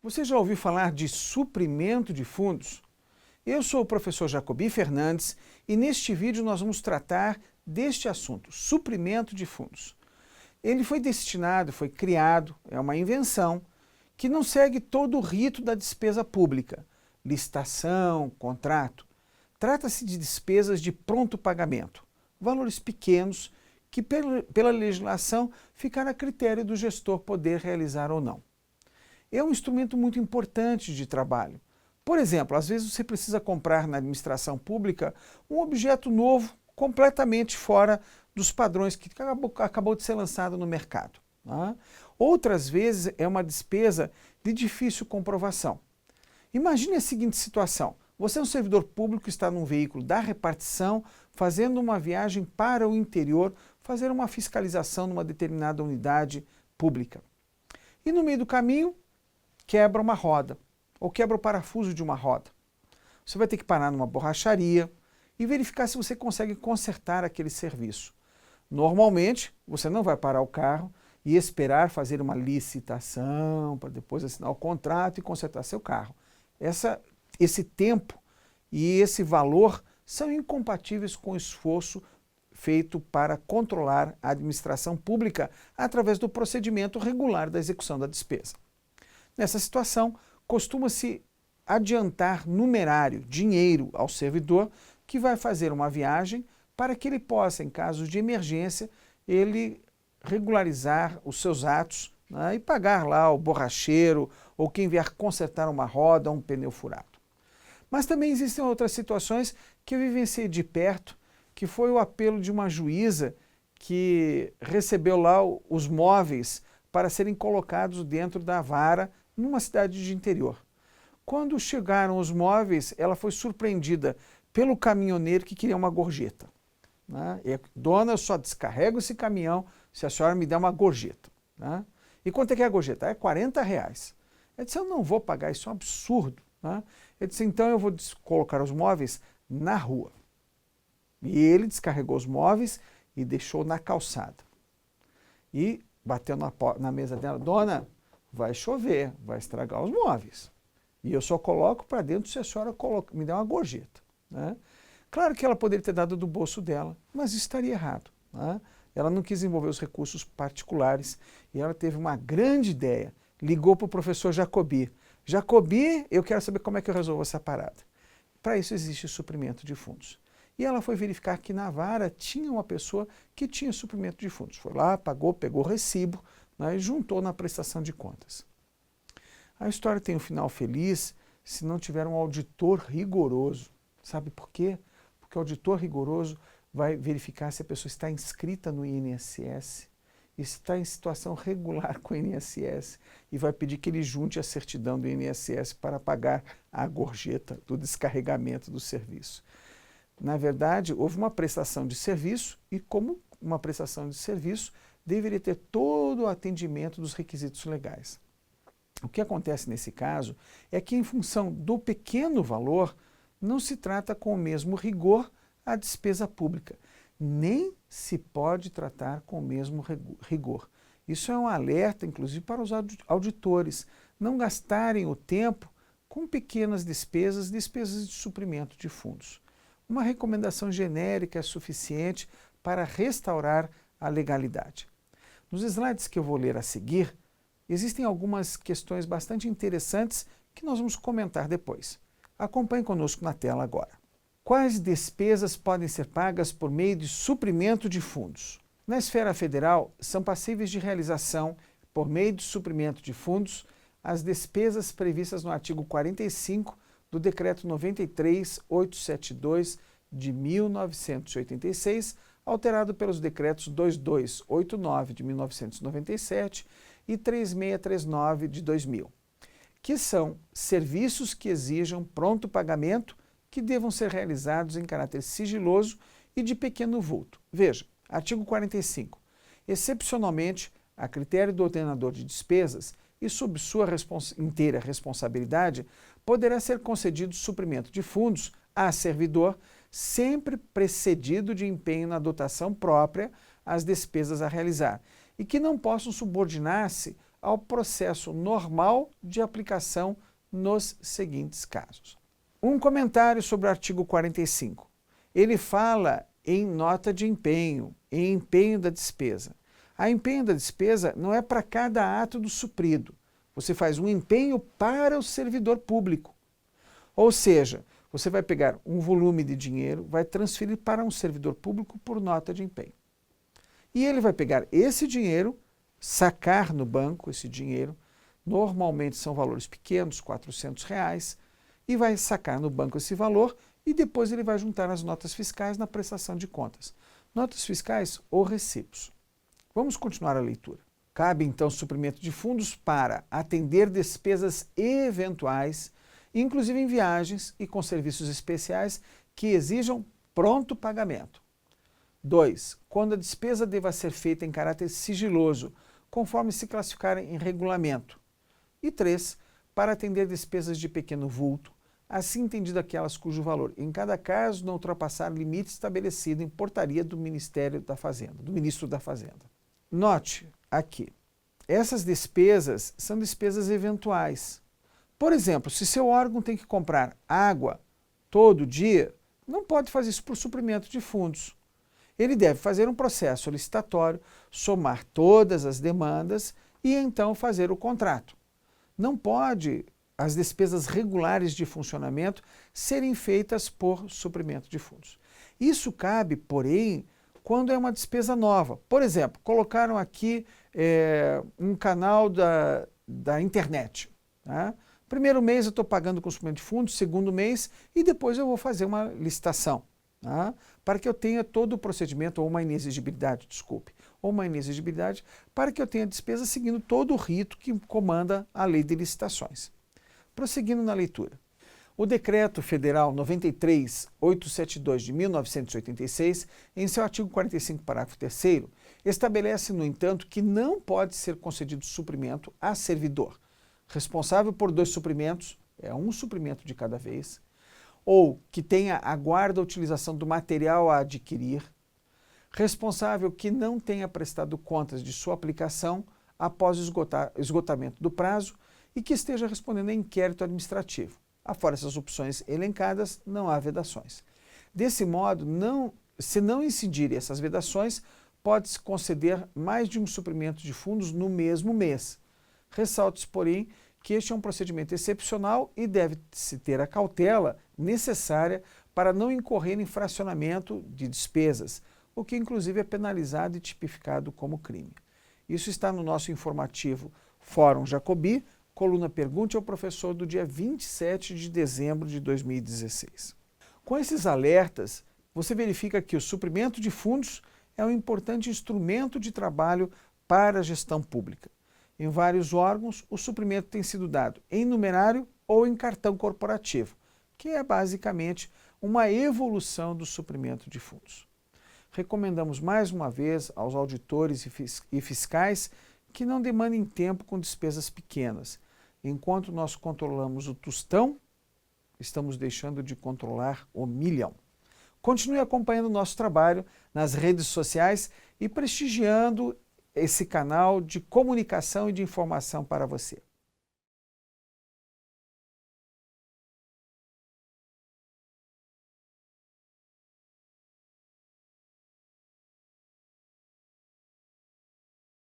Você já ouviu falar de suprimento de fundos? Eu sou o professor Jacobi Fernandes e neste vídeo nós vamos tratar deste assunto, suprimento de fundos. Ele foi destinado, foi criado, é uma invenção, que não segue todo o rito da despesa pública, licitação, contrato. Trata-se de despesas de pronto pagamento, valores pequenos que pela legislação ficará a critério do gestor poder realizar ou não. É um instrumento muito importante de trabalho. Por exemplo, às vezes você precisa comprar na administração pública um objeto novo, completamente fora dos padrões que acabou de ser lançado no mercado. Né? Outras vezes é uma despesa de difícil comprovação. Imagine a seguinte situação. Você é um servidor público que está num veículo da repartição, fazendo uma viagem para o interior, fazer uma fiscalização numa determinada unidade pública. E no meio do caminho, quebra uma roda, ou quebra o parafuso de uma roda. Você vai ter que parar numa borracharia e verificar se você consegue consertar aquele serviço. Normalmente, você não vai parar o carro e esperar fazer uma licitação para depois assinar o contrato e consertar seu carro. Esse tempo e esse valor são incompatíveis com o esforço feito para controlar a administração pública através do procedimento regular da execução da despesa. Nessa situação, costuma-se adiantar numerário, dinheiro ao servidor que vai fazer uma viagem para que ele possa, em caso de emergência, ele regularizar os seus atos, né, e pagar lá o borracheiro ou quem vier consertar uma roda ou um pneu furado. Mas também existem outras situações que eu vivenciei de perto, que foi o apelo de uma juíza que recebeu lá os móveis para serem colocados dentro da vara numa cidade de interior. Quando chegaram os móveis, ela foi surpreendida pelo caminhoneiro que queria uma gorjeta. Né? E, dona, eu só descarrego esse caminhão se a senhora me der uma gorjeta. Né? E quanto é que é a gorjeta? É R$40. Eu disse, eu não vou pagar, isso é um absurdo. Né? Eu disse, então eu vou colocar os móveis na rua. E ele descarregou os móveis e deixou na calçada. E bateu na mesa dela, dona, vai chover, vai estragar os móveis. E eu só coloco para dentro se a senhora me der uma gorjeta. Né? Claro que ela poderia ter dado do bolso dela, mas isso estaria errado. Né? Ela não quis envolver os recursos particulares e ela teve uma grande ideia. Ligou para o professor Jacobi. Jacobi, eu quero saber como é que eu resolvo essa parada. Para isso existe o suprimento de fundos. E ela foi verificar que na vara tinha uma pessoa que tinha suprimento de fundos. Foi lá, pagou, pegou o recibo, né, e juntou na prestação de contas. A história tem um final feliz se não tiver um auditor rigoroso. Sabe por quê? Porque o auditor rigoroso vai verificar se a pessoa está inscrita no INSS, está em situação regular com o INSS e vai pedir que ele junte a certidão do INSS para pagar a gorjeta do descarregamento do serviço. Na verdade, houve uma prestação de serviço e, como uma prestação de serviço, deveria ter todo o atendimento dos requisitos legais. O que acontece nesse caso é que, em função do pequeno valor, não se trata com o mesmo rigor a despesa pública. Nem se pode tratar com o mesmo rigor. Isso é um alerta, inclusive, para os auditores não gastarem o tempo com pequenas despesas de suprimento de fundos. Uma recomendação genérica é suficiente para restaurar a legalidade. Nos slides que eu vou ler a seguir, existem algumas questões bastante interessantes que nós vamos comentar depois. Acompanhe conosco na tela agora. Quais despesas podem ser pagas por meio de suprimento de fundos? Na esfera federal, são passíveis de realização, por meio de suprimento de fundos, as despesas previstas no artigo 45 do Decreto 93.872 de 1986, alterado pelos decretos 2289 de 1997 e 3639 de 2000, que são serviços que exijam pronto pagamento que devam ser realizados em caráter sigiloso e de pequeno vulto. Veja, artigo 45. Excepcionalmente, a critério do ordenador de despesas e sob sua inteira responsabilidade, poderá ser concedido suprimento de fundos a servidor, sempre precedido de empenho na dotação própria às despesas a realizar, e que não possam subordinar-se ao processo normal de aplicação nos seguintes casos. Um comentário sobre o artigo 45. Ele fala em nota de empenho, em empenho da despesa. A empenho da despesa não é para cada ato do suprido. Você faz um empenho para o servidor público. Ou seja, você vai pegar um volume de dinheiro, vai transferir para um servidor público por nota de empenho. E ele vai pegar esse dinheiro, sacar no banco esse dinheiro, normalmente são valores pequenos, R$400, e vai sacar no banco esse valor e depois ele vai juntar as notas fiscais na prestação de contas. Notas fiscais ou recibos. Vamos continuar a leitura. Cabe então suprimento de fundos para atender despesas eventuais, inclusive em viagens e com serviços especiais que exijam pronto pagamento. 2. Quando a despesa deva ser feita em caráter sigiloso, conforme se classificar em regulamento. E 3. Para atender despesas de pequeno vulto, assim entendido aquelas cujo valor, em cada caso, não ultrapassar limite estabelecido em portaria do Ministério da Fazenda, do Ministro da Fazenda. Note aqui, essas despesas são despesas eventuais. Por exemplo, se seu órgão tem que comprar água todo dia, não pode fazer isso por suprimento de fundos. Ele deve fazer um processo licitatório, somar todas as demandas e então fazer o contrato. Não pode as despesas regulares de funcionamento serem feitas por suprimento de fundos. Isso cabe, porém, quando é uma despesa nova. Por exemplo, colocaram aqui um canal da internet. Tá? Primeiro mês eu estou pagando com suprimento de fundos, segundo mês, e depois eu vou fazer uma licitação. Tá? Para que eu tenha todo o procedimento, ou uma inexigibilidade, desculpe, ou uma inexigibilidade, para que eu tenha despesa seguindo todo o rito que comanda a lei de licitações. Prosseguindo na leitura. O Decreto Federal 93.872 de 1986, em seu artigo 45, parágrafo 3º, estabelece, no entanto, que não pode ser concedido suprimento a servidor responsável por 2 suprimentos, é um suprimento de cada vez, ou que tenha a guarda ou utilização do material a adquirir, responsável que não tenha prestado contas de sua aplicação após o esgotamento do prazo e que esteja respondendo a inquérito administrativo. Afora essas opções elencadas, não há vedações. Desse modo, se não incidirem essas vedações, pode-se conceder mais de um suprimento de fundos no mesmo mês. Ressalta-se, porém, que este é um procedimento excepcional e deve-se ter a cautela necessária para não incorrer em fracionamento de despesas, o que inclusive é penalizado e tipificado como crime. Isso está no nosso informativo Fórum Jacobi, coluna Pergunte ao Professor do dia 27 de dezembro de 2016. Com esses alertas, você verifica que o suprimento de fundos é um importante instrumento de trabalho para a gestão pública. Em vários órgãos, o suprimento tem sido dado em numerário ou em cartão corporativo, que é basicamente uma evolução do suprimento de fundos. Recomendamos mais uma vez aos auditores e fiscais que não demandem tempo com despesas pequenas. Enquanto nós controlamos o tostão, estamos deixando de controlar o milhão. Continue acompanhando o nosso trabalho nas redes sociais e prestigiando esse canal de comunicação e de informação para você.